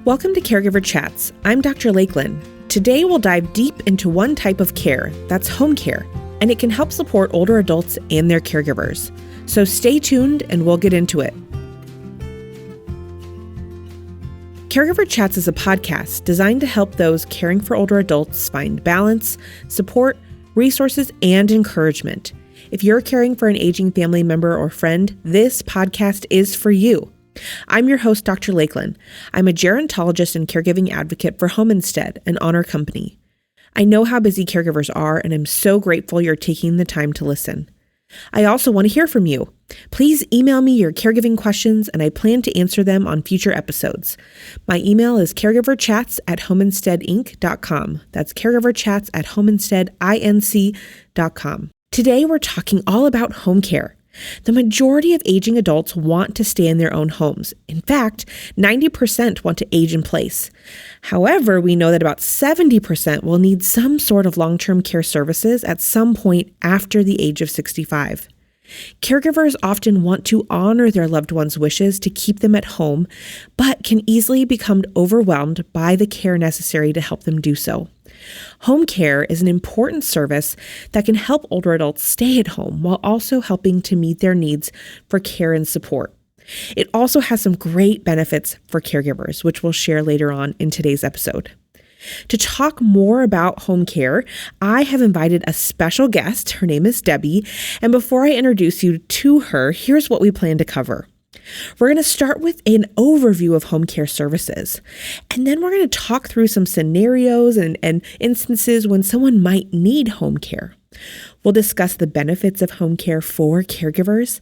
Welcome to Caregiver Chats. I'm Dr. Lakelyn. Today we'll dive deep into one type of care, that's home care, and it can help support older adults and their caregivers. So stay tuned and we'll get into it. Caregiver Chats is a podcast designed to help those caring for older adults find balance, support, resources, and encouragement. If you're caring for an aging family member or friend, this podcast is for you. I'm your host, Dr. Lakelyn. I'm a gerontologist and caregiving advocate for Home Instead, an honor company. I know how busy caregivers are, and I'm so grateful you're taking the time to listen. I also want to hear from you. Please email me your caregiving questions, and I plan to answer them on future episodes. My email is caregiverchats@homeinsteadinc.com. That's caregiverchats@homeinsteadinc.com. Today, we're talking all about home care. The majority of aging adults want to stay in their own homes. In fact, 90% want to age in place. However, we know that about 70% will need some sort of long-term care services at some point after the age of 65. Caregivers often want to honor their loved ones' wishes to keep them at home, but can easily become overwhelmed by the care necessary to help them do so. Home care is an important service that can help older adults stay at home while also helping to meet their needs for care and support. It also has some great benefits for caregivers, which we'll share later on in today's episode. To talk more about home care, I have invited a special guest. Her name is Debbie. And before I introduce you to her, here's what we plan to cover. We're going to start with an overview of home care services, and then we're going to talk through some scenarios and instances when someone might need home care. We'll discuss the benefits of home care for caregivers,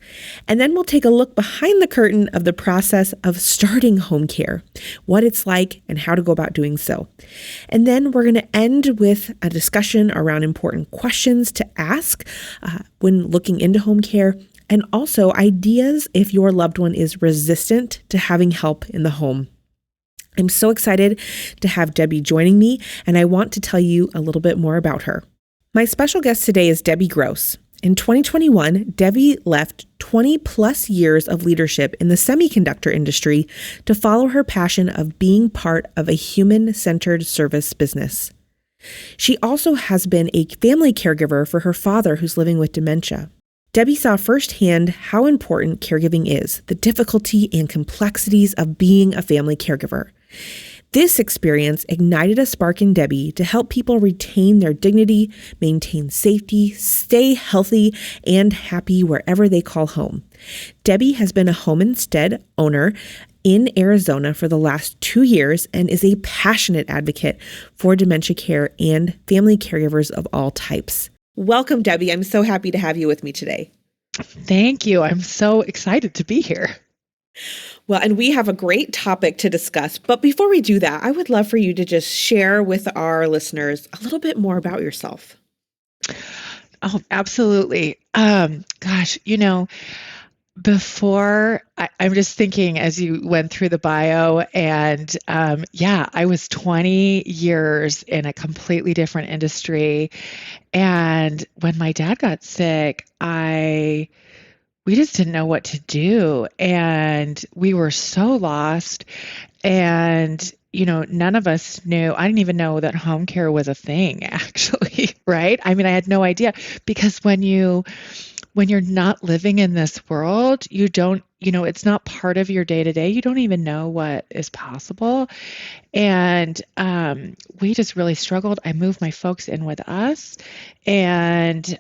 and then we'll take a look behind the curtain of the process of starting home care, what it's like and how to go about doing so. And then we're going to end with a discussion around important questions to ask when looking into home care, and also ideas if your loved one is resistant to having help in the home. I'm so excited to have Debbie joining me, and I want to tell you a little bit more about her. My special guest today is Debbie Gross. In 2021, Debbie left 20 plus years of leadership in the semiconductor industry to follow her passion of being part of a human-centered service business. She also has been a family caregiver for her father who's living with dementia. Debbie saw firsthand how important caregiving is, the difficulty and complexities of being a family caregiver. This experience ignited a spark in Debbie to help people retain their dignity, maintain safety, stay healthy, and happy wherever they call home. Debbie has been a Home Instead owner in Arizona for the last 2 years and is a passionate advocate for dementia care and family caregivers of all types. Welcome, Debbie. I'm so happy to have you with me today. Thank you. I'm so excited to be here. Well, and we have a great topic to discuss. But before we do that, I would love for you to just share with our listeners a little bit more about yourself. Oh, absolutely. Before I'm just thinking as you went through the bio, and I was 20 years in a completely different industry. And when my dad got sick, we just didn't know what to do. And we were so lost. And, none of us knew. I didn't even know that home care was a thing, actually, right? I mean, I had no idea, because when you're not living in this world, you don't, it's not part of your day to day. You don't even know what is possible. And we just really struggled. I moved my folks in with us, and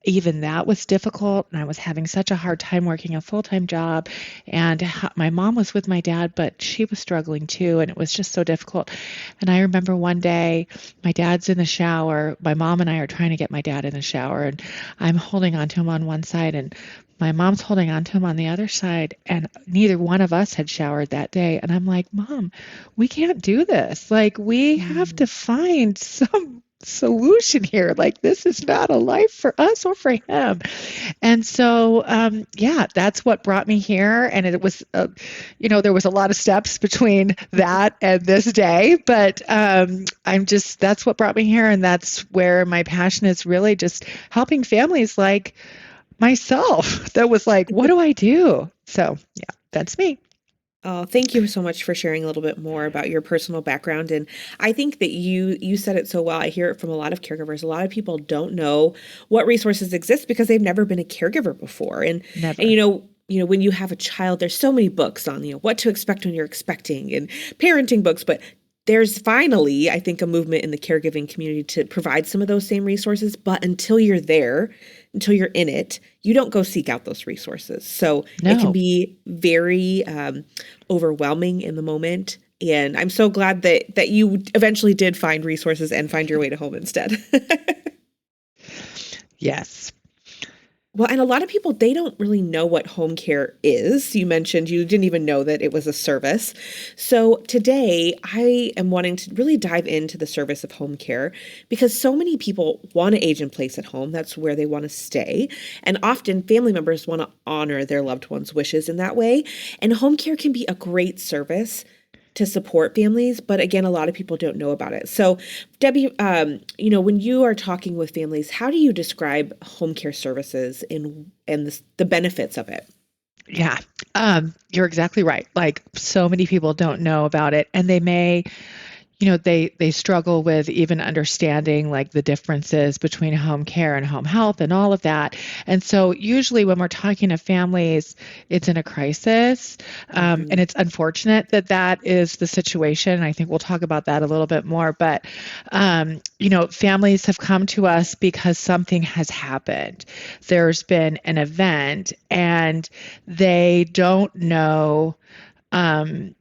even that was difficult. And I was having such a hard time working a full-time job. And my mom was with my dad, but she was struggling too. And it was just so difficult. And I remember one day, my dad's in the shower. My mom and I are trying to get my dad in the shower. And I'm holding onto him on one side, and my mom's holding onto him on the other side. And neither one of us had showered that day. And I'm like, Mom, we can't do this. Like, we have to find some solution here. Like, this is not a life for us or for him. And so, that's what brought me here. And it was, there was a lot of steps between that and this day, but that's what brought me here. And that's where my passion is, really just helping families like myself that was like, what do I do? So, that's me. Oh, thank you so much for sharing a little bit more about your personal background. And I think that you said it so well. I hear it from a lot of caregivers. A lot of people don't know what resources exist because they've never been a caregiver before. And Never. when you have a child, there's so many books on, what to expect when you're expecting and parenting books, but there's finally, I think, a movement in the caregiving community to provide some of those same resources. But until you're there, until you're in it, you don't go seek out those resources. So it can No. be very overwhelming in the moment. And I'm so glad that you eventually did find resources and find your way to home instead. Yes. Well, and a lot of people, they don't really know what home care is. You mentioned you didn't even know that it was a service. So today I am wanting to really dive into the service of home care because so many people want to age in place at home. That's where they want to stay. And often family members want to honor their loved ones' wishes in that way. And home care can be a great service to support families, but again, a lot of people don't know about it. So, Debbie, when you are talking with families, how do you describe home care services and the benefits of it? Yeah. You're exactly right. Like so many people don't know about it and they struggle with even understanding like the differences between home care and home health and all of that. And so usually when we're talking to families, it's in a crisis. And Hmm. it's unfortunate that that is the situation. I think we'll talk about that a little bit more. But, families have come to us because something has happened. There's been an event and they don't know. Um,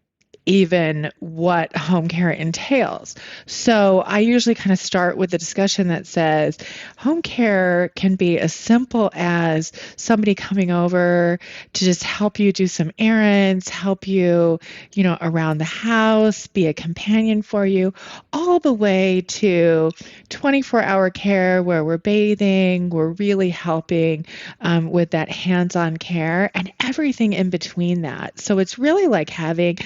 Even what home care entails. So I usually kind of start with a discussion that says home care can be as simple as somebody coming over to just help you do some errands, help you, around the house, be a companion for you, all the way to 24-hour care where we're bathing, we're really helping with that hands-on care and everything in between that. So it's really like having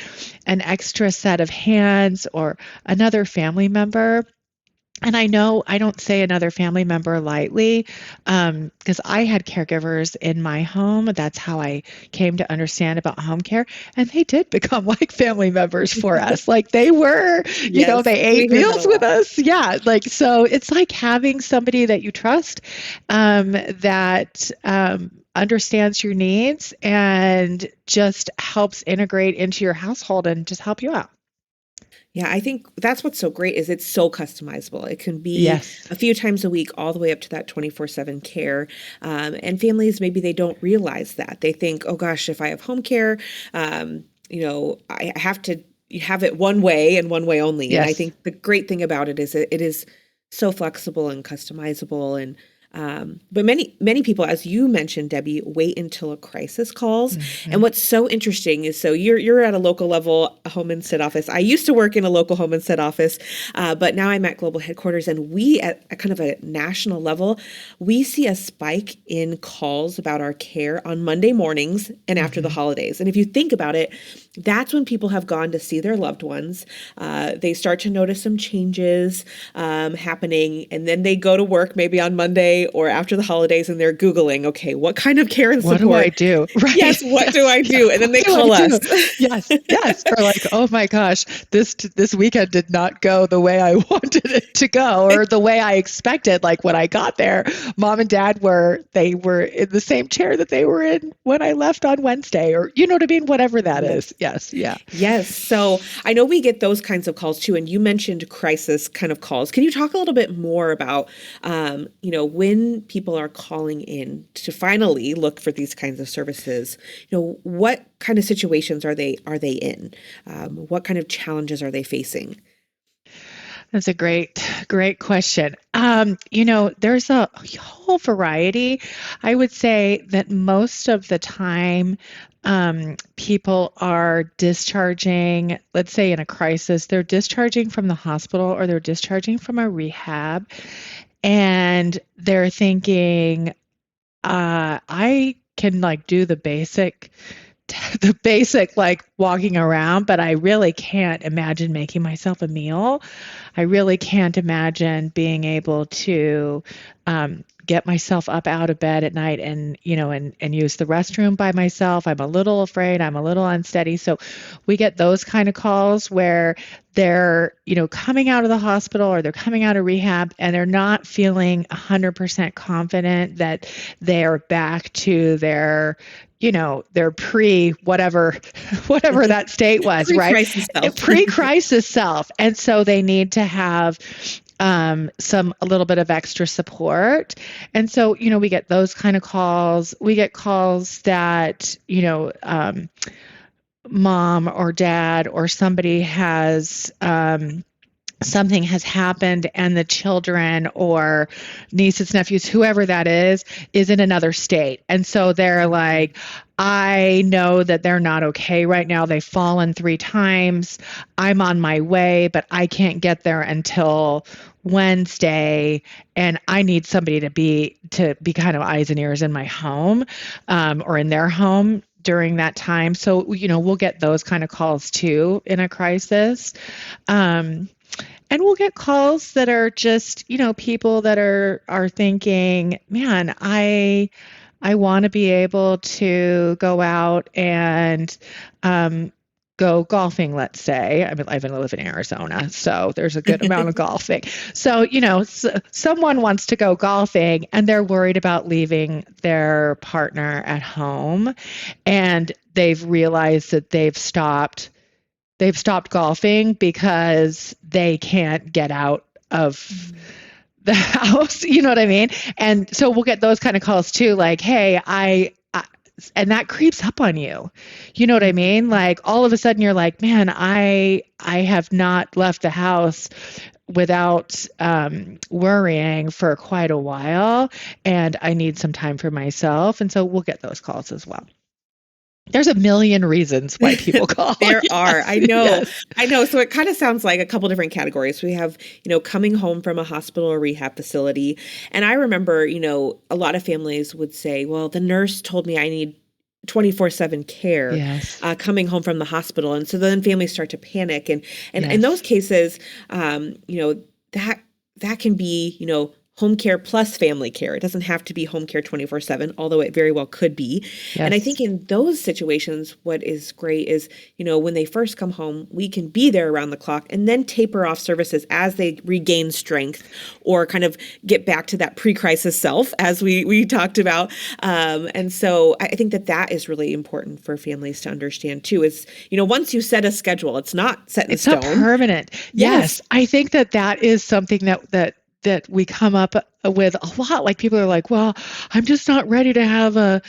an extra set of hands or another family member. And I know I don't say another family member lightly because I had caregivers in my home. That's how I came to understand about home care. And they did become like family members for us. Like they were, Yes, they we ate hear that a meals with lot. us. Yeah. Like, so it's like having somebody that you trust that understands your needs and just helps integrate into your household and just help you out. Yeah, I think that's what's so great is it's so customizable. It can be Yes. a few times a week, all the way up to that 24/7 care. And families, maybe they don't realize that. They think, oh gosh, if I have home care, I have to you have it one way and one way only. And I Yes. think the great thing about it is it is so flexible and customizable. But many people, as you mentioned, Debbie, wait until a crisis calls. And Mhm. what's so interesting is so you're at a local level home instead office. I used to work in a local home instead office, but now I'm at global headquarters, and we at a kind of a national level, we see a spike in calls about our care on Monday mornings and after the Mhm. holidays. And if you think about it, that's when people have gone to see their loved ones. They start to notice some changes happening, and then they go to work maybe on Monday or after the holidays, and they're Googling, okay, what kind of care and What do I support? do? Right. Yes, what do Yes. I Yeah. do? And then What they do I call us. do? Yes. Yes. Or like, oh my gosh, this weekend did not go the way I wanted it to go or the way I expected. Like when I got there, mom and dad they were in the same chair that they were in when I left on Wednesday, or you know what I mean? Whatever that is. Yes. Yes. Yeah. Yes. So I know we get those kinds of calls too. And you mentioned crisis kind of calls. Can you talk a little bit more about, when people are calling in to finally look for these kinds of services, what kind of situations are they in? What kind of challenges are they facing? That's a great question. There's a whole variety. I would say that most of the time, people are discharging, let's say in a crisis, they're discharging from the hospital or they're discharging from a rehab, and they're thinking, I can like do the basic the basic like walking around, but I really can't imagine making myself a meal. I really can't imagine being able to get myself up out of bed at night and, and use the restroom by myself. I'm a little afraid. I'm a little unsteady. So we get those kind of calls where they're, coming out of the hospital or they're coming out of rehab and they're not feeling 100% confident that they're back to their pre whatever that state was, right? Pre-crisis self. Pre-crisis self. And so they need to have a little bit of extra support. And so, we get those kind of calls. We get calls that, mom or dad or somebody has, something has happened and the children or nieces, nephews, whoever that is in another state. And so they're like, I know that they're not okay right now. They've fallen 3 times. I'm on my way, but I can't get there until Wednesday. And I need somebody to be kind of eyes and ears in my home, or in their home during that time. So, we'll get those kind of calls too in a crisis. And we'll get calls that are just, people that are thinking, man, I want to be able to go out and go golfing, let's say. I live in Arizona, so there's a good amount of golfing. So, someone wants to go golfing and they're worried about leaving their partner at home, and they've realized that they've stopped golfing because they can't get out of the house. You know what I mean? And so we'll get those kind of calls too, like, hey, and that creeps up on you. You know what I mean? Like all of a sudden you're like, man, I have not left the house without worrying for quite a while, and I need some time for myself. And so we'll get those calls as well. There's a million reasons why people call. There are. I know. Yes. I know. So it kind of sounds like a couple different categories. We have, coming home from a hospital or rehab facility. And I remember, a lot of families would say, well, the nurse told me I need 24/7 care. Yes. Coming home from the hospital. And so then families start to panic. And Yes. in those cases, that can be, home care plus family care. It doesn't have to be home care 24/7, although it very well could be. Yes. And I think in those situations, what is great is, when they first come home, we can be there around the clock and then taper off services as they regain strength or kind of get back to that pre-crisis self, as we talked about. And so I think that is really important for families to understand too, is, once you set a schedule, it's not set in stone. It's not permanent. Yes. I think that is something that we come up with a lot. Like people are like, well, I'm just not ready to have a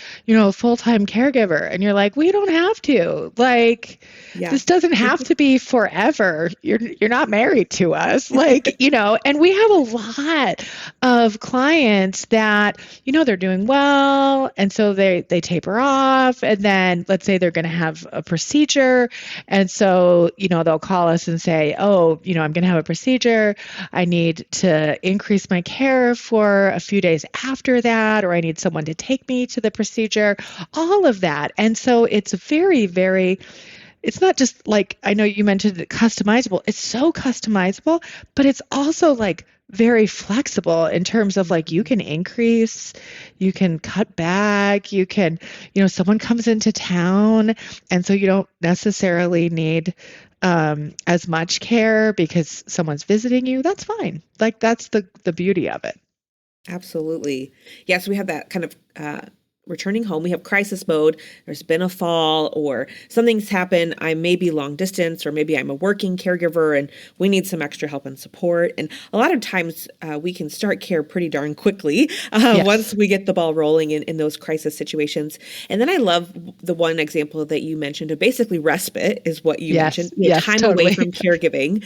full-time caregiver. And you're like, we don't have to. Like, this doesn't have to be forever. You're not married to us. Like, and we have a lot of clients that, they're doing well. And so they taper off. And then let's say they're going to have a procedure. And so, they'll call us and say, oh, I'm going to have a procedure. I need to increase my care for a few days after that, or I need someone to take me to the procedure, all of that. And so it's very, very, it's not just like, I know you mentioned it, customizable. It's so customizable, but it's also like very flexible in terms of like, you can increase, you can cut back, you can, someone comes into town. And so you don't necessarily need as much care because someone's visiting you. That's fine. Like that's the beauty of it. Absolutely. Yes, we have that kind of returning home. We have crisis mode. There's been a fall or something's happened. I may be long distance, or maybe I'm a working caregiver and we need some extra help and support. And a lot of times we can start care pretty darn quickly once we get the ball rolling in those crisis situations. And then I love the one example that you mentioned of basically respite is what you mentioned. Time totally. Away from caregiving,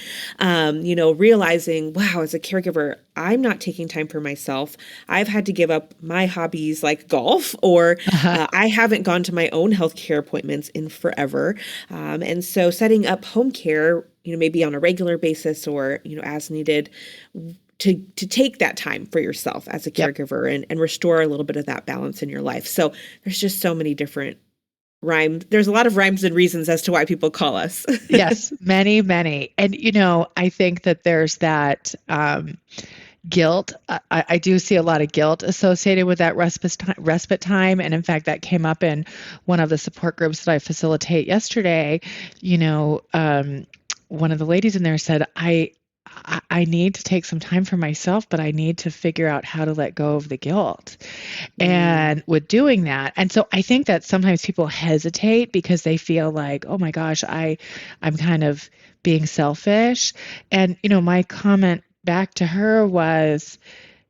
realizing, wow, as a caregiver, I'm not taking time for myself. I've had to give up my hobbies like golf, or I haven't gone to my own healthcare appointments in forever. And so setting up home care, maybe on a regular basis or, as needed, to take that time for yourself as a caregiver and restore a little bit of that balance in your life. So there's just so many different rhyme. There's a lot of rhymes and reasons as to why people call us. Yes, many, many. And, I think that there's that guilt. I do see a lot of guilt associated with that respite time. And in fact, that came up in one of the support groups that I facilitate yesterday. One of the ladies in there said, I need to take some time for myself, but I need to figure out how to let go of the guilt. Mm, And with doing that, and so I think that sometimes people hesitate because they feel like, oh my gosh, I'm kind of being selfish. And my comment back to her was,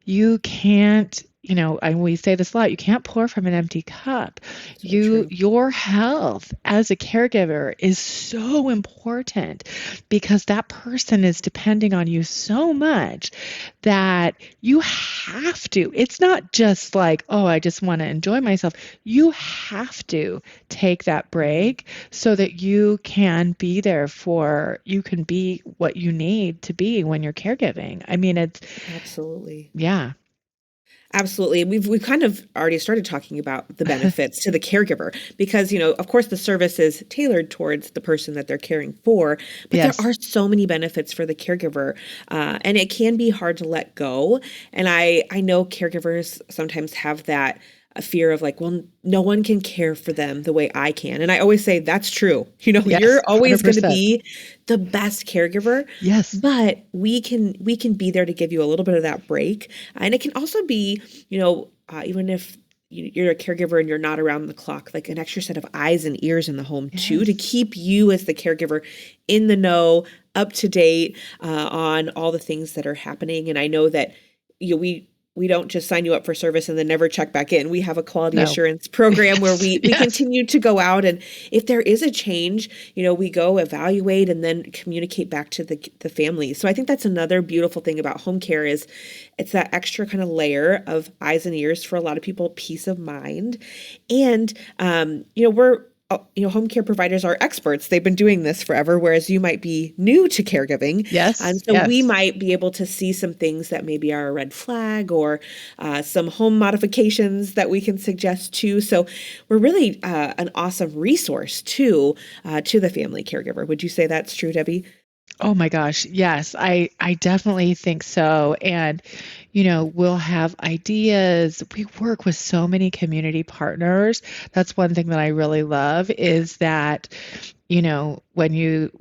you can't, and we say this a lot, you can't pour from an empty cup. so true. Your health as a caregiver is so important because that person is depending on you so much that you have to. It's not just like, oh, I just want to enjoy myself. You have to take that Mhm. break so that you can be there you can be what you need to be when you're caregiving. I mean, Absolutely. yeah. Absolutely. We've kind of already started talking about the benefits to the caregiver because, of course the service is tailored towards the person that they're caring for, but there Yes. are so many benefits for the caregiver. And it can be hard to let go. And I know caregivers sometimes have that a fear of like, well, no one can care for them the way I can. And I always say that's true. Yes. You're always going to 100%. be the best caregiver, Yes. but we can be there to give you a little bit of that break. And it can also be, even if you're a caregiver and you're not around the clock, like an extra set of eyes and ears in the home too, to Yes. keep you as the caregiver in the know, up to date on all the things that are happening. And I know that we don't just sign you up for service and then never check back in. We have a quality No. assurance program where Yes. we Yes. continue to go out, and if there is a change, we go evaluate and then communicate back to the family. So I think that's another beautiful thing about home care is it's that extra kind of layer of eyes and ears for a lot of people, peace of mind. And we're home care providers are experts. They've been doing this forever, whereas you might be new to caregiving. And Yes. so we Yes. might be able to see some things that maybe are a red flag or some home modifications that we can suggest too. So we're really an awesome resource to the family caregiver. Would you say that's true, Debbie? Oh my gosh. Yes. I definitely think so. And, we'll have ideas. We work with so many community partners. That's one thing that I really love is that, when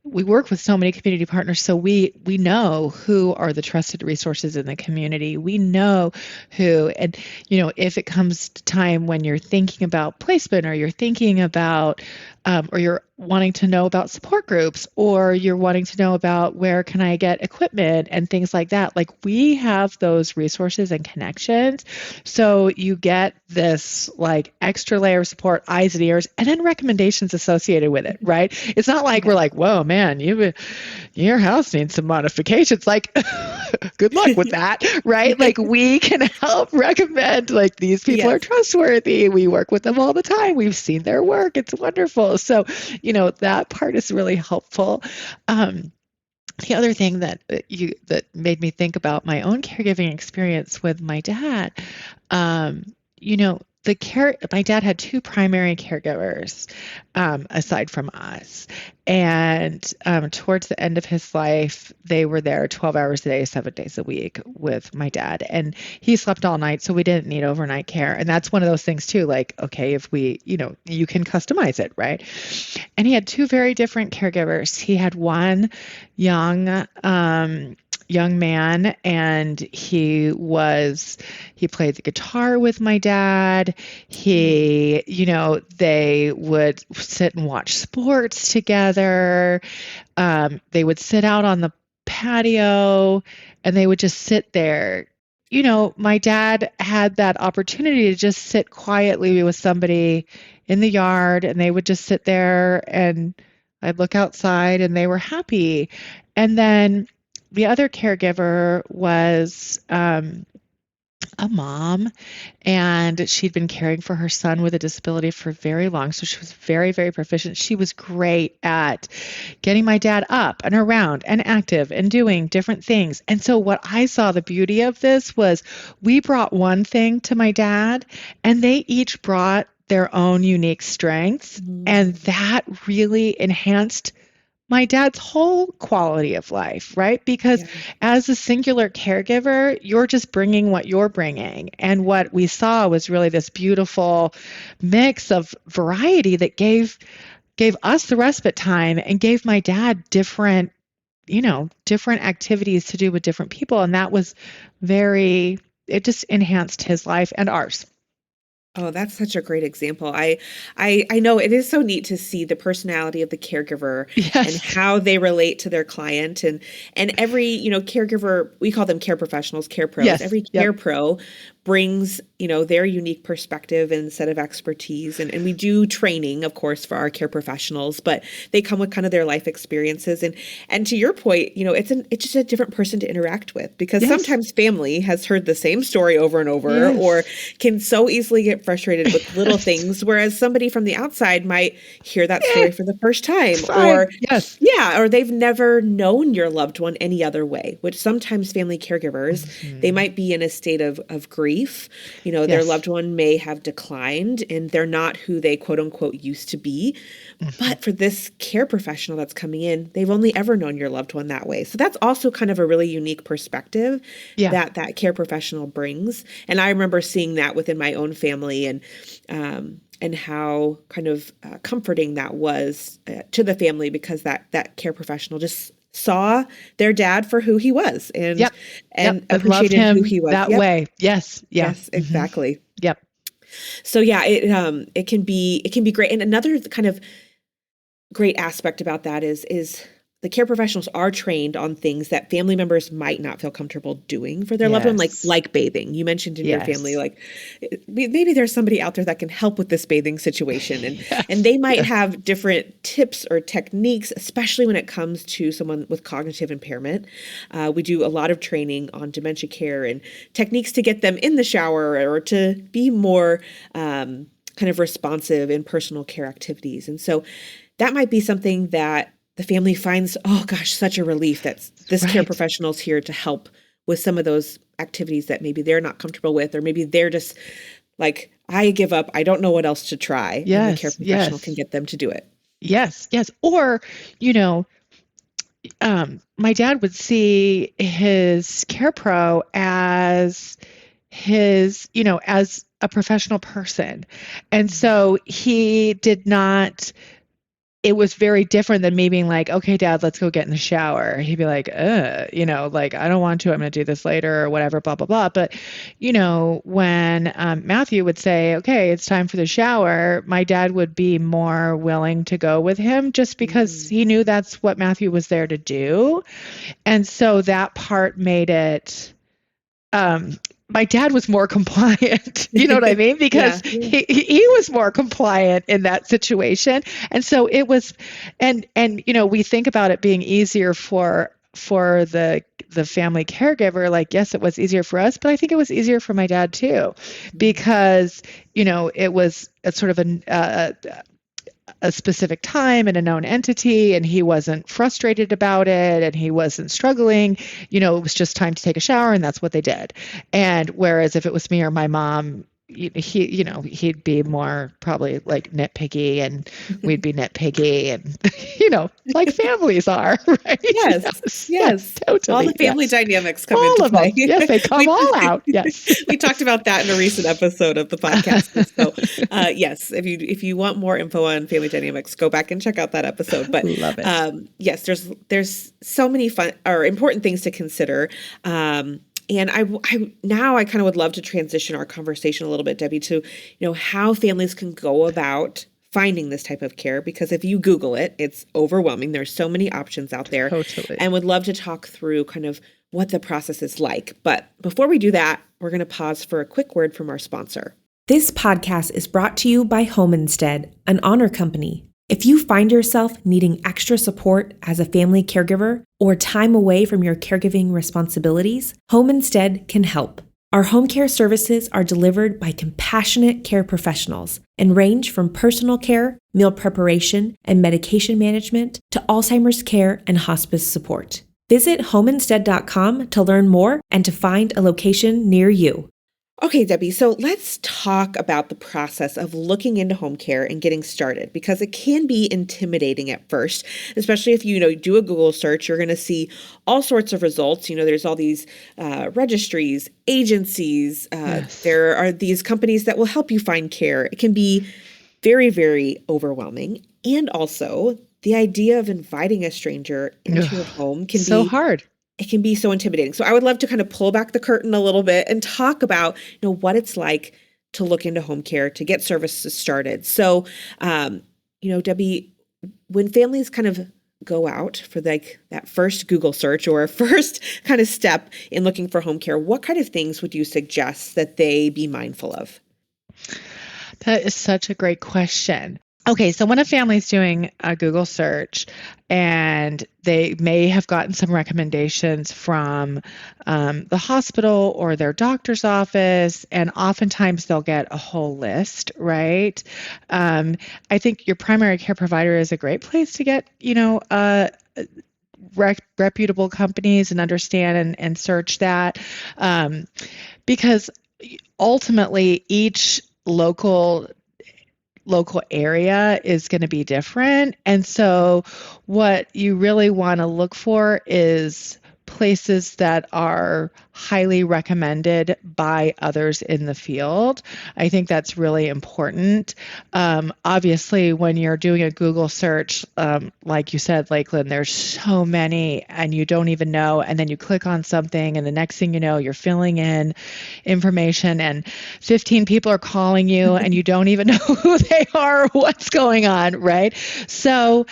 we work with so many community partners, so we know who are the trusted resources in the community. We know who, and if it comes to time when you're thinking about placement, or you're thinking about, or you're wanting to know about support groups, or you're wanting to know about where can I get equipment and things like that, like we have those resources and connections. So you get this like extra layer of support, eyes and ears, and then recommendations associated with it, right? It's not like we're Yes. like, whoa, man, your house needs some modifications. Like, good luck with that, right? Like, we can help recommend, like, these people are Yes. trustworthy. We work with them all the time. We've seen their work. It's wonderful. So, that part is really helpful. Um, the other thing that made me think about my own caregiving experience with my dad, you know, my dad had two primary caregivers, aside from us. And towards the end of his life, they were there 12 hours a day, 7 days a week with my dad. And he slept all night, so we didn't need overnight care. And that's one of those things too, like, okay, if you can customize it, right? And he had two very different caregivers. He had one young, young man, and he played the guitar with my dad. Oh, They would sit and watch sports together. They would sit out on the patio, and they would just sit there. My dad had that opportunity to just sit quietly with somebody in the yard, and they would just sit there, and I'd look outside and they were happy. And then the other caregiver was a mom, and she'd been caring for her son with a disability for very long. So she was very, very proficient. She was great at getting my dad up and around and active and doing different things. And so what I saw, the beauty of this was we brought one thing to my dad, and they each brought their own unique strengths. And that really enhanced my dad's whole quality of life, right? Because as a singular caregiver, you're just bringing what you're bringing. And what we saw was really this beautiful mix of variety that gave us the respite time and gave my dad different activities to do with different people. And that was it just enhanced his life and ours. Oh, that's such a great example. I know it is so neat to see the personality of the caregiver and how they relate to their client, and every, caregiver, we call them care professionals, care pros. Yes. Every care pro brings, their unique perspective and set of expertise. And we do training, of course, for our care professionals, but they come with kind of their life experiences. And to your point, it's just a different person to interact with, because sometimes family has heard the same story over and over, or can so easily get frustrated with little things, whereas somebody from the outside might hear that story for the first time, or or they've never known your loved one any other way, which sometimes family caregivers, they might be in a state of grief. Their loved one may have declined and they're not who they quote unquote used to be. But for this care professional that's coming in, they've only ever known your loved one that way. So that's also kind of a really unique perspective that care professional brings. And I remember seeing that within my own family, and how kind of comforting that was to the family, because that care professional just saw their dad for who he was and appreciated him who he was that way. Yes, exactly. Yep. So it can be great. And another kind of great aspect about that is the care professionals are trained on things that family members might not feel comfortable doing for their loved one, like bathing. You mentioned in your family, like maybe there's somebody out there that can help with this bathing situation, and they might have different tips or techniques, especially when it comes to someone with cognitive impairment. We do a lot of training on dementia care and techniques to get them in the shower or to be more kind of responsive in personal care activities. And so that might be something that the family finds, oh gosh, such a relief that this care professional is here to help with some of those activities that maybe they're not comfortable with, or maybe they're just like, I give up, I don't know what else to try. And the care professional can get them to do it. Yes. Or, my dad would see his care pro as as a professional person. And so he did not, it was very different than me being like, okay, Dad, let's go get in the shower. He'd be like, I don't want to, I'm going to do this later or whatever, blah, blah, blah. But, when Matthew would say, okay, it's time for the shower, my dad would be more willing to go with him just because he knew that's what Matthew was there to do. And so that part made it, my dad was more compliant, you know what I mean? Because he was more compliant in that situation. And so it was, and we think about it being easier for the family caregiver. Like, yes, it was easier for us, but I think it was easier for my dad too, because, it was a sort of a specific time and a known entity, and he wasn't frustrated about it and he wasn't struggling. It was just time to take a shower, and that's what they did. And whereas if it was me or my mom, he'd be more probably like nitpicky, and we'd be nitpicky, and like families are, right? Yes, totally. All the family dynamics come into play. Yes, they come all out. Yes, we talked about that in a recent episode of the podcast. So, yes, if you want more info on family dynamics, go back and check out that episode. But love it. Yes, there's so many fun or important things to consider. And I kind of would love to transition our conversation a little bit, Debbie, to, how families can go about finding this type of care, because if you Google it, it's overwhelming. There's so many options out there. Totally. And would love to talk through kind of what the process is like. But before we do that, we're going to pause for a quick word from our sponsor. This podcast is brought to you by Home Instead, an honor company. If you find yourself needing extra support as a family caregiver or time away from your caregiving responsibilities, Home Instead can help. Our home care services are delivered by compassionate care professionals and range from personal care, meal preparation, and medication management to Alzheimer's care and hospice support. Visit homeinstead.com to learn more and to find a location near you. Okay, Debbie, so let's talk about the process of looking into home care and getting started because it can be intimidating at first, especially if you do a Google search, you're going to see all sorts of results. There's all these registries, agencies, Yes. there are these companies that will help you find care. It can be very, very overwhelming. And also, the idea of inviting a stranger into your Ugh, home can so be hard. it can be so intimidating. So I would love to kind of pull back the curtain a little bit and talk about, what it's like to look into home care, to get services started. So, Debbie, when families kind of go out for like that first Google search or first kind of step in looking for home care, what kind of things would you suggest that they be mindful of? That is such a great question. Okay, so when a family's doing a Google search and they may have gotten some recommendations from the hospital or their doctor's office, and oftentimes they'll get a whole list, right? I think your primary care provider is a great place to get, reputable companies and understand and search that. Because ultimately each local area is going to be different. And so what you really want to look for is places that are highly recommended by others in the field. I think that's really important. Obviously, when you're doing a Google search, like you said, Lakelyn, there's so many and you don't even know. And then you click on something, and the next thing you know, you're filling in information, and 15 people are calling you, and you don't even know who they are or what's going on, right? So,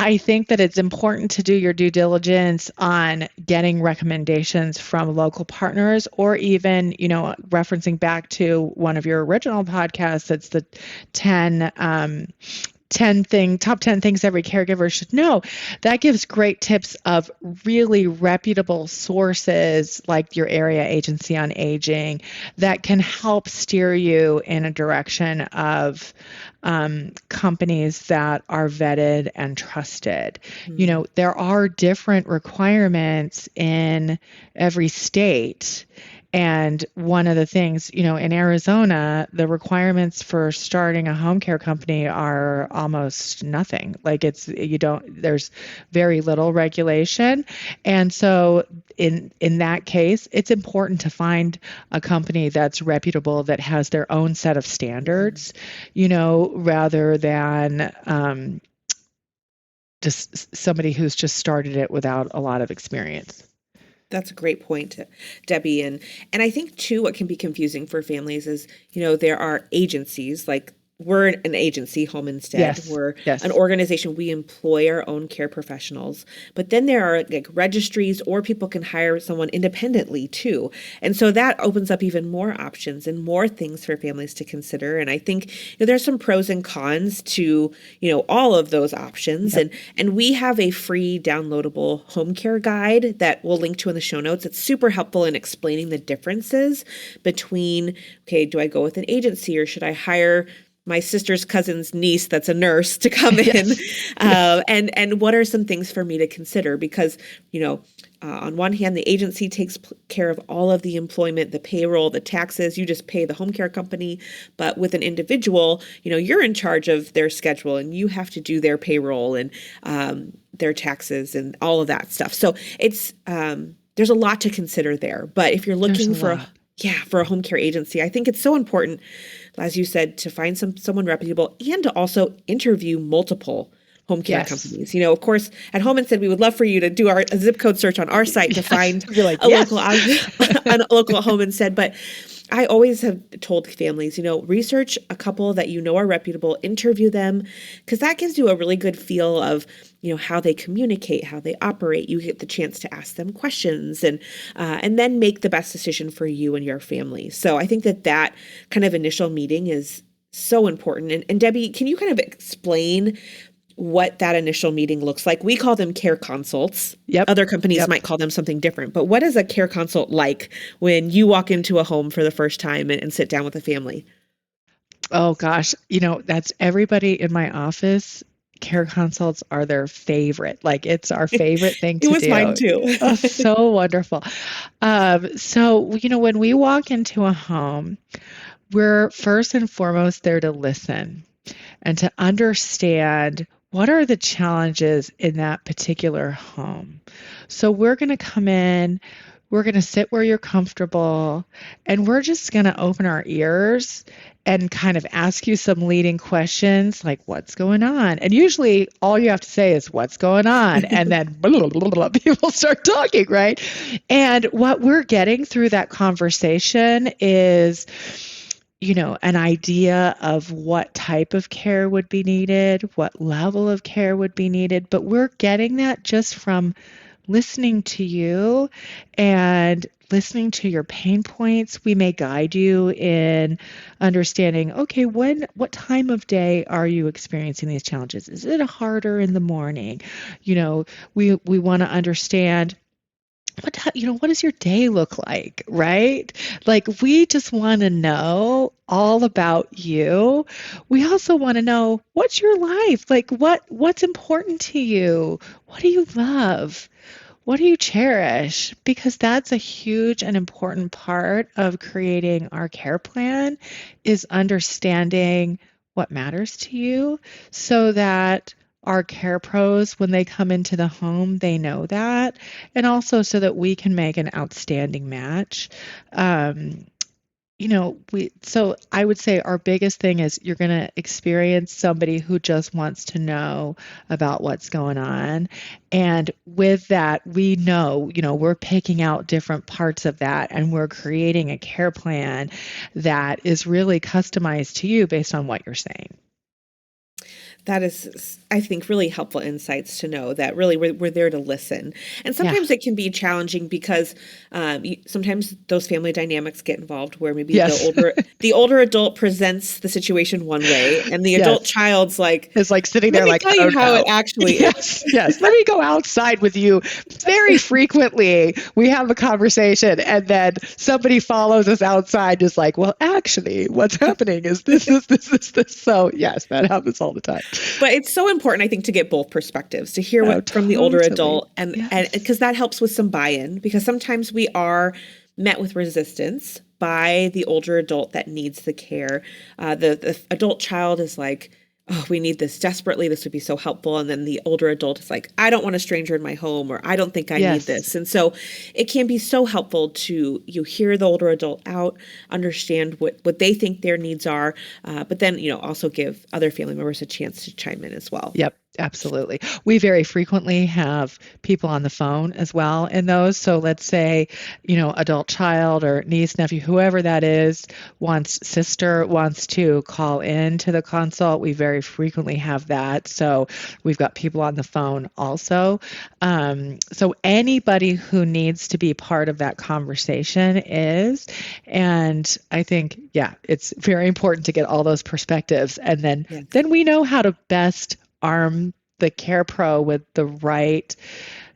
I think that it's important to do your due diligence on getting recommendations from local partners, or even, referencing back to one of your original podcasts, it's the 10 top 10 things every caregiver should know. That gives great tips of really reputable sources like your area agency on aging that can help steer you in a direction of companies that are vetted and trusted. Mm. There are different requirements in every state. And one of the things, in Arizona, the requirements for starting a home care company are almost nothing. Like there's very little regulation. And so in that case, it's important to find a company that's reputable, that has their own set of standards, rather than just somebody who's just started it without a lot of experience. That's a great point, Debbie. And I think too, what can be confusing for families is, there are agencies like we're an agency, Home Instead. Yes. We're an Yes. organization. We employ our own care professionals. But then there are like registries, or people can hire someone independently too. And so that opens up even more options and more things for families to consider. And I think there's some pros and cons to, all of those options. Yep. And we have a free downloadable home care guide that we'll link to in the show notes. It's super helpful in explaining the differences between, okay, do I go with an agency, or should I hire my sister's cousin's niece that's a nurse to come in? Yes. Yes. And what are some things for me to consider? Because, on one hand, the agency takes care of all of the employment, the payroll, the taxes. You just pay the home care company. But with an individual, you're in charge of their schedule, and you have to do their payroll and their taxes and all of that stuff. So it's there's a lot to consider there. But if you're looking for a home care agency, I think it's so important, as you said, to find someone reputable, and to also interview multiple home care companies. Of course, at Home Instead, we would love for you to do a zip code search on our site to find Like, a local a local Home Instead. But I always have told families, research a couple that are reputable, interview them, because that gives you a really good feel of, how they communicate, how they operate. You get the chance to ask them questions and then make the best decision for you and your family. So I think that kind of initial meeting is so important. And Debbie, can you kind of explain what that initial meeting looks like? We call them care consults. Yep. Other companies might call them something different. But what is a care consult like when you walk into a home for the first time and sit down with a family? Oh gosh, that's everybody in my office care consults are their favorite. Like it's our favorite thing It to was mine do. too. Oh, so wonderful. So, when we walk into a home, we're first and foremost there to listen and to understand what are the challenges in that particular home. So we're going to come in, we're going to sit where you're comfortable, and we're just going to open our ears and kind of ask you some leading questions like, what's going on? And usually all you have to say is, what's going on? And then blah, blah, blah, people start talking, right? And what we're getting through that conversation is, an idea of what type of care would be needed, what level of care would be needed. But we're getting that just from listening to you and listening to your pain points. We may guide you in understanding, okay, what time of day are you experiencing these challenges? Is it harder in the morning? We want to understand what does your day look like, right? Like we just want to know all about you. We also want to know what's your life? Like what's important to you? What do you love? What do you cherish? Because that's a huge and important part of creating our care plan is understanding what matters to you so that our care pros, when they come into the home, they know that. And also so that we can make an outstanding match. Um, so I would say our biggest thing is you're going to experience somebody who just wants to know about what's going on. And with that, we know, we're picking out different parts of that and we're creating a care plan that is really customized to you based on what you're saying. That is, I think, really helpful insights to know that really we're there to listen. And Yeah. sometimes it can be challenging because sometimes those family dynamics get involved where maybe Yes. the older adult presents the situation one way and the adult Yes. child's like, It's like sitting let there me like, tell oh you how it no. actually is. Yes, yes. Let me go outside with you. Very frequently, we have a conversation and then somebody follows us outside, is like, well, actually, what's happening is this. So, yes, that happens all the time. But it's so important, I think, to get both perspectives, to hear Oh, what from the older totally. adult and Yes. because that helps with some buy-in because sometimes we are met with resistance by the older adult that needs the care. The adult child is like, oh, we need this desperately. This would be so helpful. And then the older adult is like, I don't want a stranger in my home, or I don't think I need Yes. this. And so it can be so helpful to you hear the older adult out, understand what they think their needs are, but then, also give other family members a chance to chime in as well. Yep, absolutely. We very frequently have people on the phone as well in those. So let's say, adult child or niece, nephew, whoever that is, sister wants to call in to the consult. We very frequently have that. So we've got people on the phone also. So anybody who needs to be part of that conversation is, and I think, yeah, it's very important to get all those perspectives. And Yes. then we know how to best arm the care pro with the right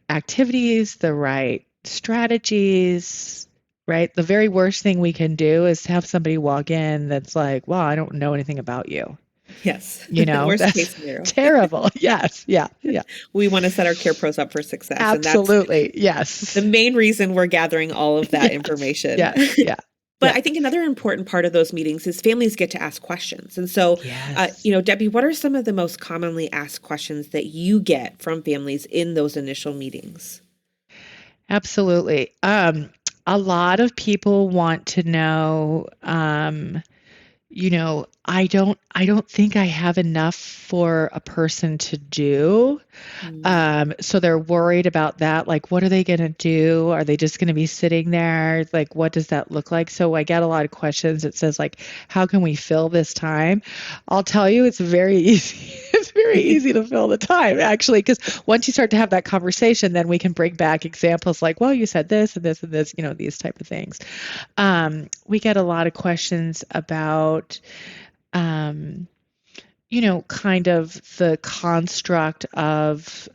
activities, the right strategies, right? The very worst thing we can do is have somebody walk in that's like, well, I don't know anything about you. Yes. Worst That's case scenario. terrible. Yes. Yeah. Yeah. We want to set our care pros up for success. And that's Absolutely. the Yes. main reason we're gathering all of that Yes. information. Yes. Yeah. But Yeah. I think another important part of those meetings is families get to ask questions. And so, Yes. Debbie, what are some of the most commonly asked questions that you get from families in those initial meetings? Absolutely. A lot of people want to know, I don't think I have enough for a person to do. Mm. So they're worried about that. Like, what are they going to do? Are they just going to be sitting there? Like, what does that look like? So I get a lot of questions. It says, like, how can we fill this time? I'll tell you, it's very easy. It's very easy to fill the time, actually, because once you start to have that conversation, then we can bring back examples like, well, you said this and this and this, these type of things. We get a lot of questions about, kind of the construct of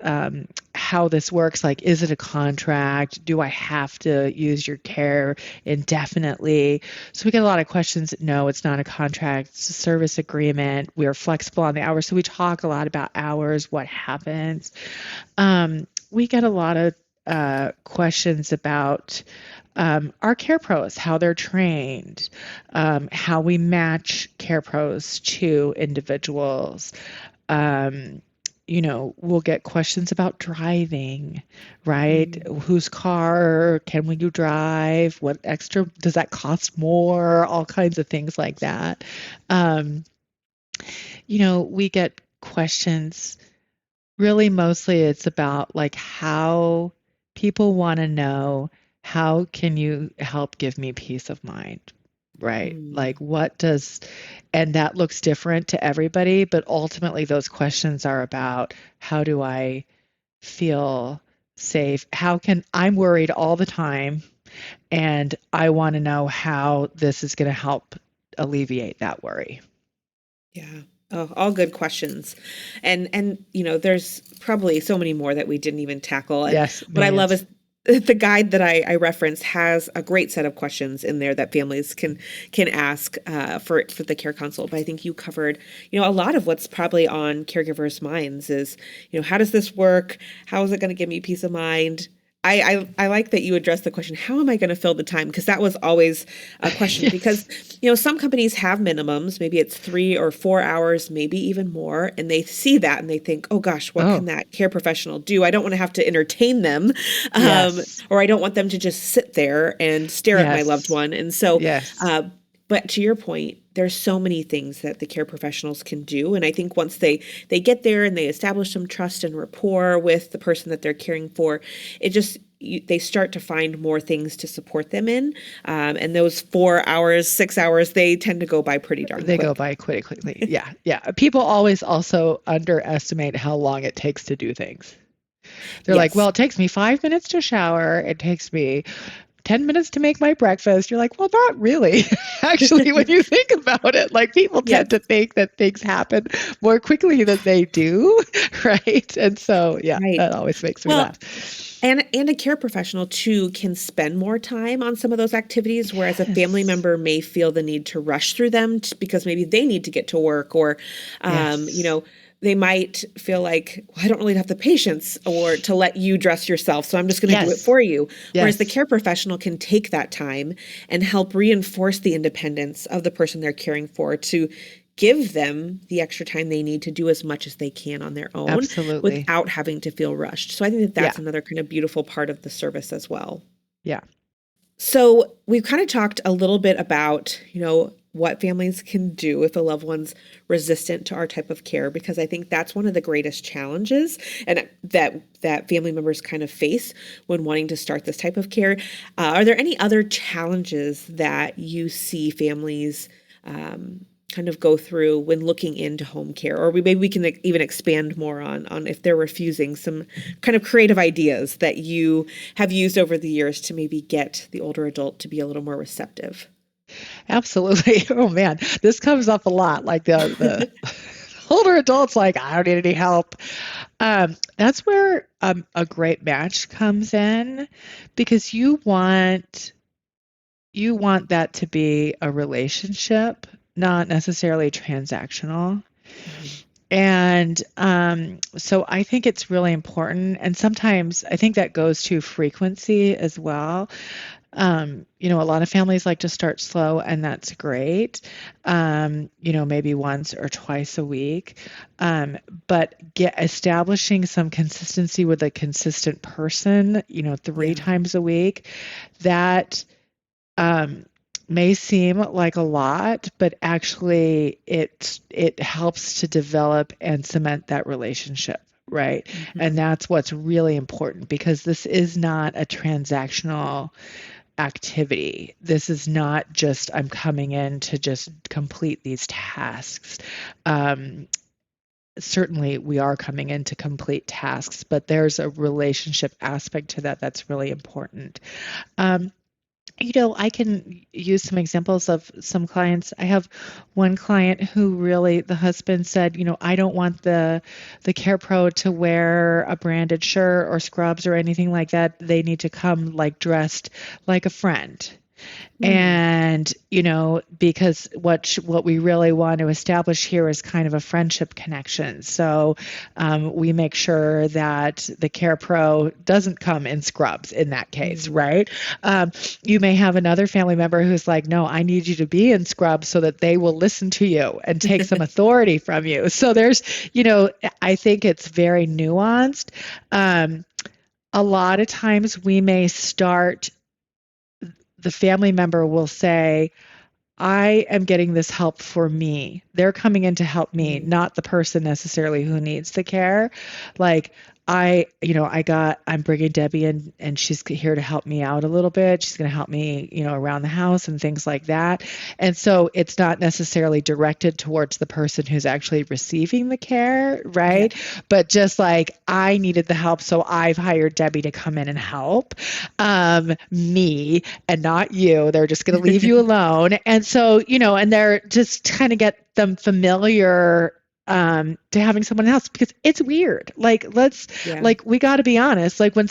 how this works. Like, is it a contract? Do I have to use your care indefinitely? So we get a lot of questions. No, it's not a contract. It's a service agreement. We are flexible on the hours. So we talk a lot about hours, what happens. We get a lot of questions about our care pros, how they're trained, how we match care pros to individuals. Um, we'll get questions about driving, right? Mm. Whose car can we you drive? What extra does that cost more? All kinds of things like that. Um, we get questions. Really, mostly it's about like how people want to know, how can you help give me peace of mind, right? Mm. Like and that looks different to everybody, but ultimately those questions are about how do I feel safe? I'm worried all the time, and I want to know how this is going to help alleviate that worry. Yeah. Oh, all good questions. And there's probably so many more that we didn't even tackle. And Yes, what I love millions. is the guide that I reference has a great set of questions in there that families can ask for the care consult. But I think you covered, a lot of what's probably on caregivers' minds is, how does this work? How is it going to give me peace of mind? I like that you addressed the question, how am I going to fill the time? Because that was always a question because, Yes. some companies have minimums, maybe it's 3 or 4 hours, maybe even more. And they see that and they think, oh gosh, what can Oh, that care professional do? I don't want to have to entertain them. yes. Or I don't want them to just sit there and stare at my loved Yes. one. And so, Yes. but to your point, there's so many things that the care professionals can do. And I think once they get there and they establish some trust and rapport with the person that they're caring for, it just they start to find more things to support them in. And those 4 hours, 6 hours, they tend to go by pretty darn They go quick. by quickly. Yeah. Yeah. People always also underestimate how long it takes to do things. They're like, well, Yes. it takes me 5 minutes to shower. It takes me 10 minutes to make my breakfast. You're like, well, not really. Actually, when you think about it, like people tend Yes. to think that things happen more quickly than they do. Right. And so, yeah, Right. that always makes me Well, laugh. and a care professional too can spend more time on some of those activities, whereas a family Yes. member may feel the need to rush through them because maybe they need to get to work, or, Yes. they might feel like, well, I don't really have the patience or to let you dress yourself, so I'm just going to do it Yes. for you. Whereas the Yes. care professional can take that time and help reinforce the independence of the person they're caring for to give them the extra time they need to do as much as they can on their own Absolutely. without having to feel rushed. So I think that Yeah. that's another kind of beautiful part of the service as well. Yeah. So we've kind of talked a little bit about, what families can do if a loved one's resistant to our type of care, because I think that's one of the greatest challenges and that family members kind of face when wanting to start this type of care. Are there any other challenges that you see families kind of go through when looking into home care, or maybe we can even expand more on if they're refusing, some kind of creative ideas that you have used over the years to maybe get the older adult to be a little more receptive? Absolutely. Oh man, this comes up a lot. Like the older adults, like I don't need any help. That's where a great match comes in, because you want that to be a relationship, not necessarily transactional. Mhm. And so I think it's really important. And sometimes I think that goes to frequency as well. A lot of families like to start slow, and that's great. Maybe once or twice a week. But establishing some consistency with a consistent person, three Yeah. times a week, that um, may seem like a lot, but actually it helps to develop and cement that relationship, right? And Mhm. that's what's really important, because this is not a transactional activity. This is not just I'm coming in to just complete these tasks. Um, Certainly, we are coming in to complete tasks, but there's a relationship aspect to that that's really important. Um, I can use some examples of some clients. I have one client who really, the husband said, I don't want the care pro to wear a branded shirt or scrubs or anything like that. They need to come like dressed like a friend. Mm, And, because what we really want to establish here is kind of a friendship connection. So we make sure that the care pro doesn't come in scrubs in that case, mm, right? You may have another family member who's like, no, I need you to be in scrubs so that they will listen to you and take some authority from you. So I think it's very nuanced. A lot of times we may start, the family member will say, I am getting this help for me. They're coming in to help me, mm. not the person necessarily who needs the care. Like I'm bringing Debbie in and she's here to help me out a little bit. She's going to help me, around the house and things like that. And so it's not necessarily directed towards the person who's actually receiving the care, Yeah. right? But just like I needed the help, so I've hired Debbie to come in and help me and not you. They're just going to leave you alone. And so, and they're just kind of get them familiar to having someone else because it's weird. Yeah. We got to be honest. Like when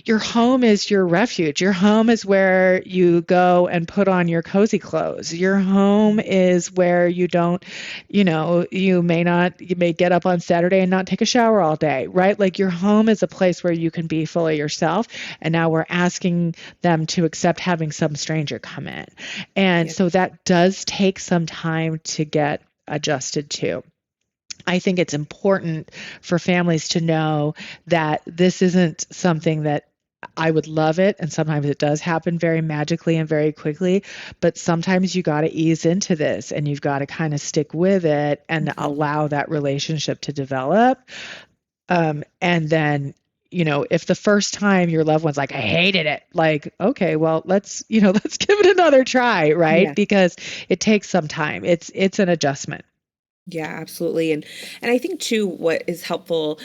your home is your refuge. Your home is where you go and put on your cozy clothes. Your home is where you don't, you may get up on Saturday and not take a shower all day, right? Like your home is a place where you can be fully yourself. And now we're asking them to accept having some stranger come in. And Yeah. so that does take some time to get adjusted to. I think it's important for families to know that this isn't something that I would love it. And sometimes it does happen very magically and very quickly. But sometimes you got to ease into this and you've got to kind of stick with it and Mhm. allow that relationship to develop. And then, if the first time your loved one's like, I hated it, like, okay, well, let's give it another try, right? Yeah. Because it takes some time. It's an adjustment. Yeah, absolutely. And I think too what is helpful,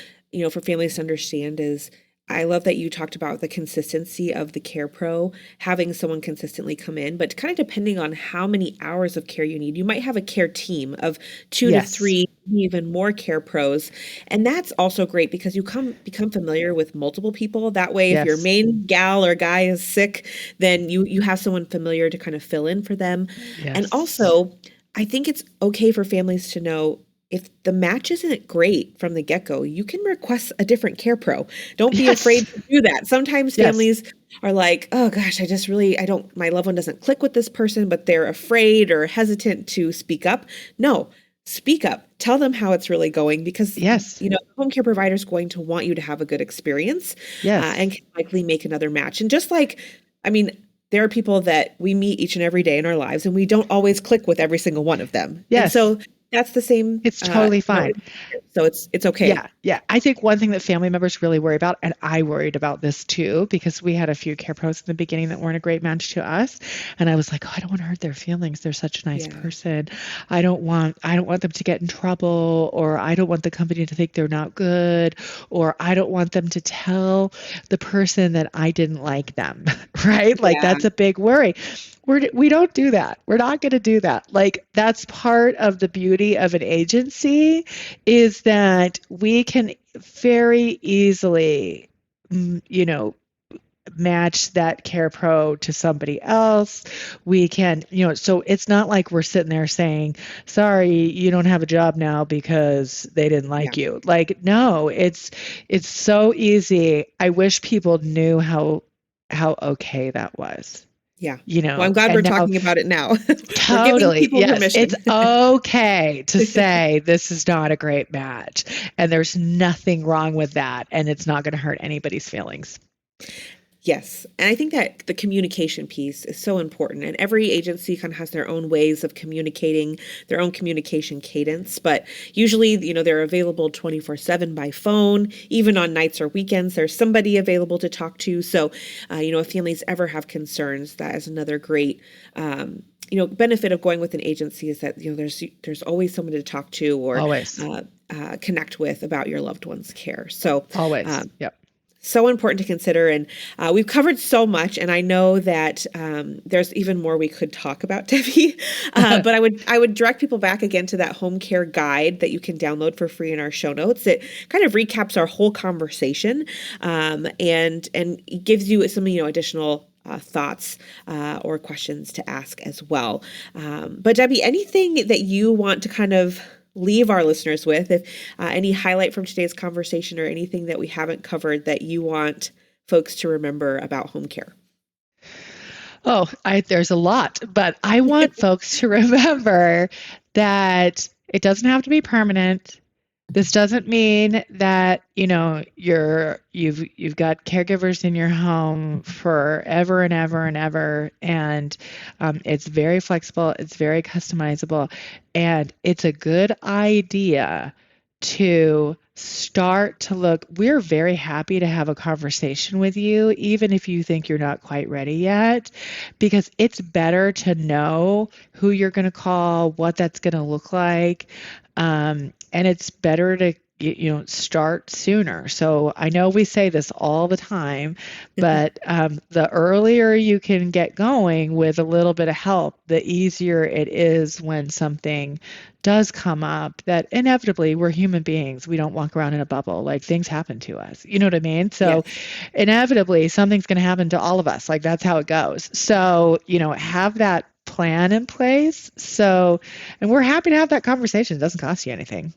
for families to understand is I love that you talked about the consistency of the care pro, having someone consistently come in, but kind of depending on how many hours of care you need. You might have a care team of 2 to Yes. 3, even more care pros. And that's also great because you become familiar with multiple people. That way, if your Yes. main gal or guy is sick, then you have someone familiar to kind of fill in for them. And Yes. also, I think it's okay for families to know if the match isn't great from the get-go, you can request a different care pro. Don't be Yes. afraid to do that. Sometimes Yes. families are like, oh gosh, I don't, my loved one doesn't click with this person, but they're afraid or hesitant to speak up. No, speak up. Tell them how it's really going because, Yes. the home care provider is going to want you to have a good experience and Yes. can likely make another match. And just like, I mean, there are people that we meet each and every day in our lives, and we don't always click with every single one of them. And Yes. so that's the same. It's totally fine. So it's okay. Yeah, yeah. I think one thing that family members really worry about, and I worried about this too, because we had a few care pros in the beginning that weren't a great match to us. And I was like, oh, I don't want to hurt their feelings. They're such a nice Yeah, person. I don't want them to get in trouble, or I don't want the company to think they're not good, or I don't want them to tell the person that I didn't like them, right? Like yeah, that's a big worry. We don't do that. We're not going to do that. Like that's part of the beauty of an agency is that we can very easily, mm, you know, match that care pro to somebody else. We can, so it's not like we're sitting there saying, sorry, you don't have a job now because they didn't yeah, like you. Like, no, it's so easy. I wish people knew how okay that was, yeah. Well, I'm glad we're and now talking about it now. We're giving totally. people Yes. permission. It's okay to say this is not a great match. And there's nothing wrong with that. And it's not going to hurt anybody's feelings. Yes. And I think that the communication piece is so important. And every agency kind of has their own ways of communicating, their own communication cadence. But usually, they're available 24/7 by phone. Even on nights or weekends, there's somebody available to talk to. So, if families ever have concerns, that is another great benefit of going with an agency is that, there's always someone to talk to or Always. connect with about your loved one's care. So, Always. um, Yep. So important to consider. And we've covered so much, and I know that there's even more we could talk about, Debbie. But I would direct people back again to that home care guide that you can download for free in our show notes. It kind of recaps our whole conversation and gives you some additional thoughts or questions to ask as well. But Debbie, anything that you want to kind of leave our listeners with, if any highlight from today's conversation or anything that we haven't covered that you want folks to remember about home care? Oh, there's a lot, but I want folks to remember that it doesn't have to be permanent. This doesn't mean that, you've got caregivers in your home forever and ever and ever. And it's very flexible. It's very customizable. And it's a good idea to start to look. We're very happy to have a conversation with you, even if you think you're not quite ready yet, because it's better to know who you're going to call, what that's going to look like. And it's better to start sooner. So I know we say this all the time, but the earlier you can get going with a little bit of help, the easier it is when something does come up that inevitably we're human beings. We don't walk around in a bubble. Like, things happen to us. You know what I mean? So yes. Inevitably something's going to happen to all of us. Like, that's how it goes. So, have that plan in place. So, and we're happy to have that conversation. It doesn't cost you anything.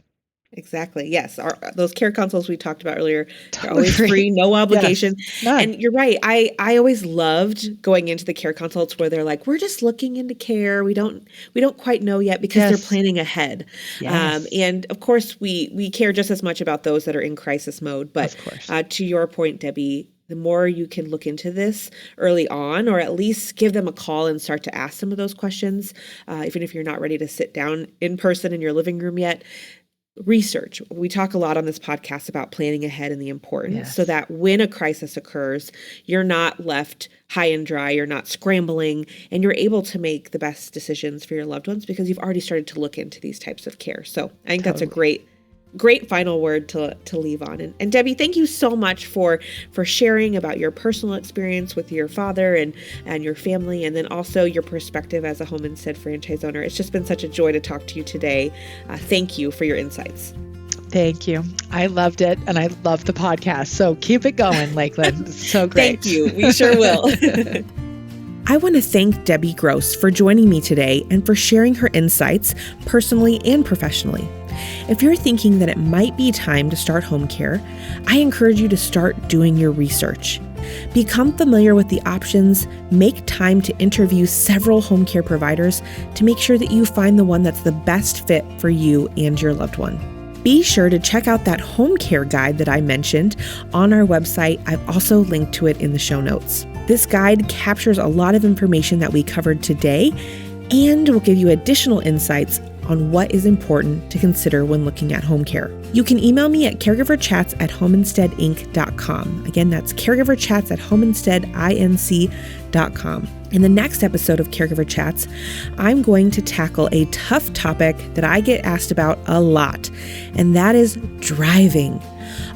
Exactly. Yes. Those care consults we talked about earlier, they're always free, no obligation. Yes, and you're right. I always loved going into the care consults where they're like, we're just looking into care. We don't quite know yet, because they're planning ahead. Yes. And of course we care just as much about those that are in crisis mode. But to your point, Debbie, the more you can look into this early on, or at least give them a call and start to ask some of those questions, even if you're not ready to sit down in person in your living room yet. Research. We talk a lot on this podcast about planning ahead and the importance, so that when a crisis occurs, you're not left high and dry, you're not scrambling, and you're able to make the best decisions for your loved ones because you've already started to look into these types of care. So I think that's a great final word to leave on. And Debbie, thank you so much for sharing about your personal experience with your father and your family, and then also your perspective as a home instead franchise owner. It's just been such a joy to talk to you today. Thank you for your insights. Thank you. I loved it, and I love the podcast. So keep it going, Lakelyn. It's so great. Thank you. We sure will. I want to thank Debbie Gross for joining me today and for sharing her insights personally and professionally. If you're thinking that it might be time to start home care, I encourage you to start doing your research. Become familiar with the options, make time to interview several home care providers to make sure that you find the one that's the best fit for you and your loved one. Be sure to check out that home care guide that I mentioned on our website. I've also linked to it in the show notes. This guide captures a lot of information that we covered today and will give you additional insights on what is important to consider when looking at home care. You can email me at caregiverchats@homeinsteadinc.com. Again, that's caregiverchats@homeinsteadinc.com. In the next episode of Caregiver Chats, I'm going to tackle a tough topic that I get asked about a lot, and that is driving.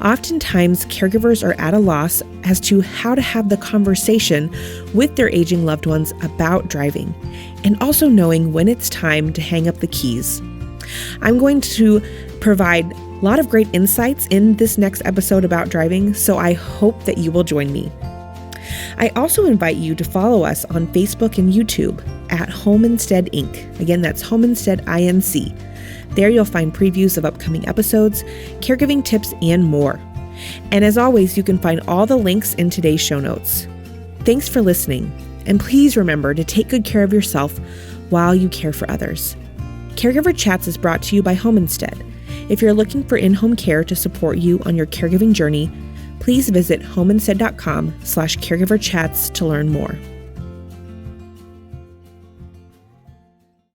Oftentimes, caregivers are at a loss as to how to have the conversation with their aging loved ones about driving, and also knowing when it's time to hang up the keys. I'm going to provide a lot of great insights in this next episode about driving, so I hope that you will join me. I also invite you to follow us on Facebook and YouTube at Home Instead Inc. Again, that's Home Instead INC. There you'll find previews of upcoming episodes, caregiving tips, and more. And as always, you can find all the links in today's show notes. Thanks for listening, and please remember to take good care of yourself while you care for others. Caregiver Chats is brought to you by Home Instead. If you're looking for in-home care to support you on your caregiving journey, please visit homeinstead.com/caregiverchats to learn more.